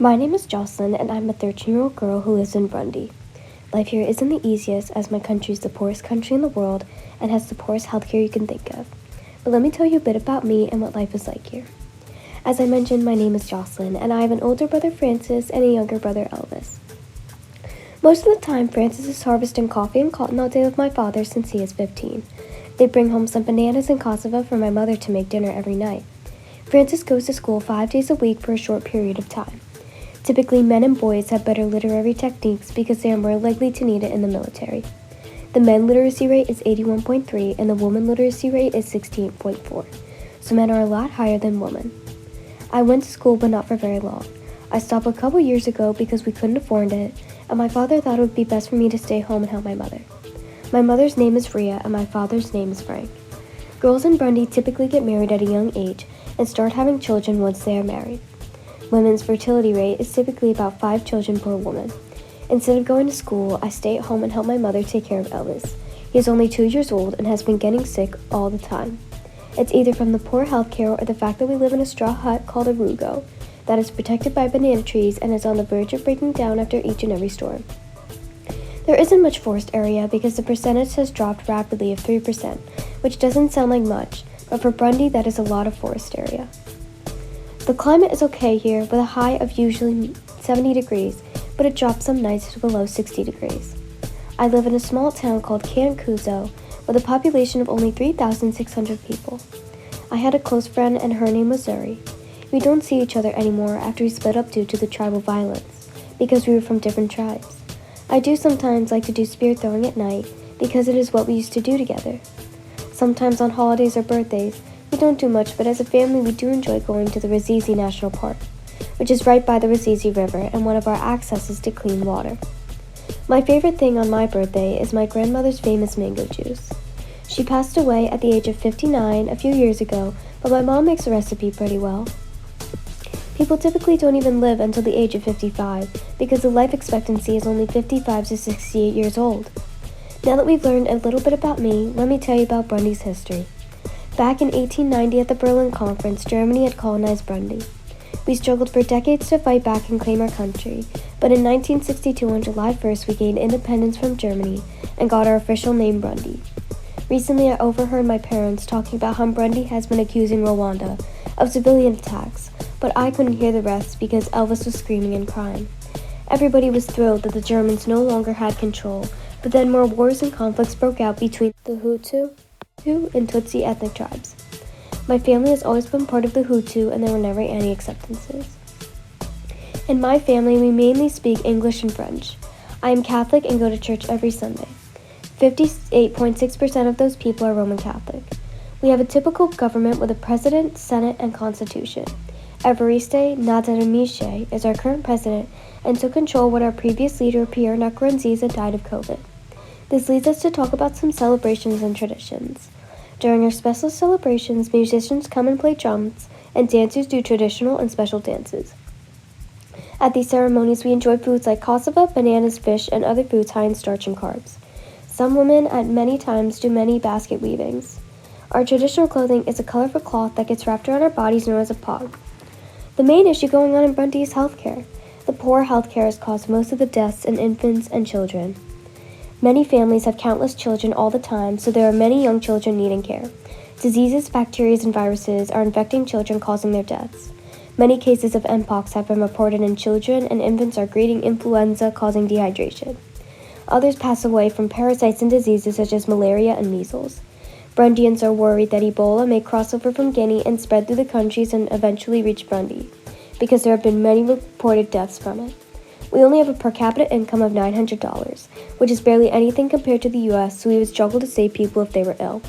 My name is Jocelyn, and I'm a 13-year-old girl who lives in Burundi. Life here isn't the easiest, as my country is the poorest country in the world and has the poorest healthcare you can think of. But let me tell you a bit about me and what life is like here. As I mentioned, my name is Jocelyn, and I have an older brother, Francis, and a younger brother, Elvis. Most of the time, Francis is harvesting coffee and cotton all day with my father since he is 15. They bring home some bananas and cassava for my mother to make dinner every night. Francis goes to school 5 days a week for a short period of time. Typically, men and boys have better literary techniques because they are more likely to need it in the military. The men literacy rate is 81.3 and the woman literacy rate is 68.4, so men are a lot higher than women. I went to school, but not for very long. I stopped a couple years ago because we couldn't afford it, and my father thought it would be best for me to stay home and help my mother. My mother's name is Rhea and my father's name is Frank. Girls in Burundi typically get married at a young age and start having children once they are married. Women's fertility rate is typically about 5 children per woman. Instead of going to school, I stay at home and help my mother take care of Elvis. He is only 2 years old and has been getting sick all the time. It's either from the poor healthcare or the fact that we live in a straw hut called a rugo that is protected by banana trees and is on the verge of breaking down after each and every storm. There isn't much forest area because the percentage has dropped rapidly of 3%, which doesn't sound like much, but for Burundi that is a lot of forest area. The climate is okay here with a high of usually 70 degrees, but it drops some nights to below 60 degrees. I live in a small town called Cankuzo with a population of only 3,600 people. I had a close friend and her name was Zuri. We don't see each other anymore after we split up due to the tribal violence, because we were from different tribes. I do sometimes like to do spear throwing at night because it is what we used to do together. Sometimes on holidays or birthdays, we don't do much, but as a family we do enjoy going to the Ruzizi National Park, which is right by the Ruzizi River and one of our accesses to clean water. My favorite thing on my birthday is my grandmother's famous mango juice. She passed away at the age of 59 a few years ago, but my mom makes the recipe pretty well. People typically don't even live until the age of 55 because the life expectancy is only 55 to 68 years old. Now that we've learned a little bit about me, let me tell you about Burundi's history. Back in 1890 at the Berlin Conference, Germany had colonized Burundi. We struggled for decades to fight back and claim our country, but in 1962 on July 1st we gained independence from Germany and got our official name Burundi. Recently I overheard my parents talking about how Burundi has been accusing Rwanda of civilian attacks, but I couldn't hear the rest because Elvis was screaming and crying. Everybody was thrilled that the Germans no longer had control, but then more wars and conflicts broke out between the Hutu and Tutsi ethnic tribes. My family has always been part of the Hutu and there were never any acceptances. In my family, we mainly speak English and French. I am Catholic and go to church every Sunday. 58.6% of those people are Roman Catholic. We have a typical government with a president, senate, and constitution. Evariste Ndayishimiye is our current president and took control when our previous leader, Pierre Nkurunziza, died of COVID. This leads us to talk about some celebrations and traditions. During our special celebrations, musicians come and play drums, and dancers do traditional and special dances. At these ceremonies, we enjoy foods like cassava, bananas, fish, and other foods high in starch and carbs. Some women at many times do many basket weavings. Our traditional clothing is a colorful cloth that gets wrapped around our bodies known as a pog. The main issue going on in Burundi is healthcare. The poor healthcare has caused most of the deaths in infants and children. Many families have countless children all the time, so there are many young children needing care. Diseases, bacteria, and viruses are infecting children, causing their deaths. Many cases of mpox have been reported in children, and infants are breeding influenza, causing dehydration. Others pass away from parasites and diseases such as malaria and measles. Burundians are worried that Ebola may cross over from Guinea and spread through the countries and eventually reach Burundi, because there have been many reported deaths from it. We only have a per capita income of $900, which is barely anything compared to the US, so we would struggle to save people if they were ill.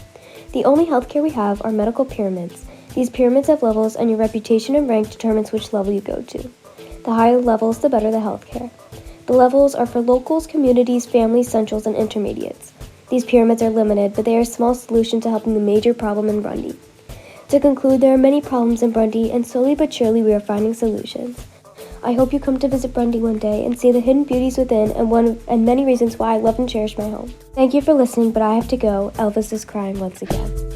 The only healthcare we have are medical pyramids. These pyramids have levels, and your reputation and rank determines which level you go to. The higher the levels, the better the healthcare. The levels are for locals, communities, families, centrals, and intermediates. These pyramids are limited, but they are a small solution to helping the major problem in Burundi. To conclude, there are many problems in Burundi, and slowly but surely we are finding solutions. I hope you come to visit Burundi one day and see the hidden beauties within and many reasons why I love and cherish my home. Thank you for listening, but I have to go. Elvis is crying once again.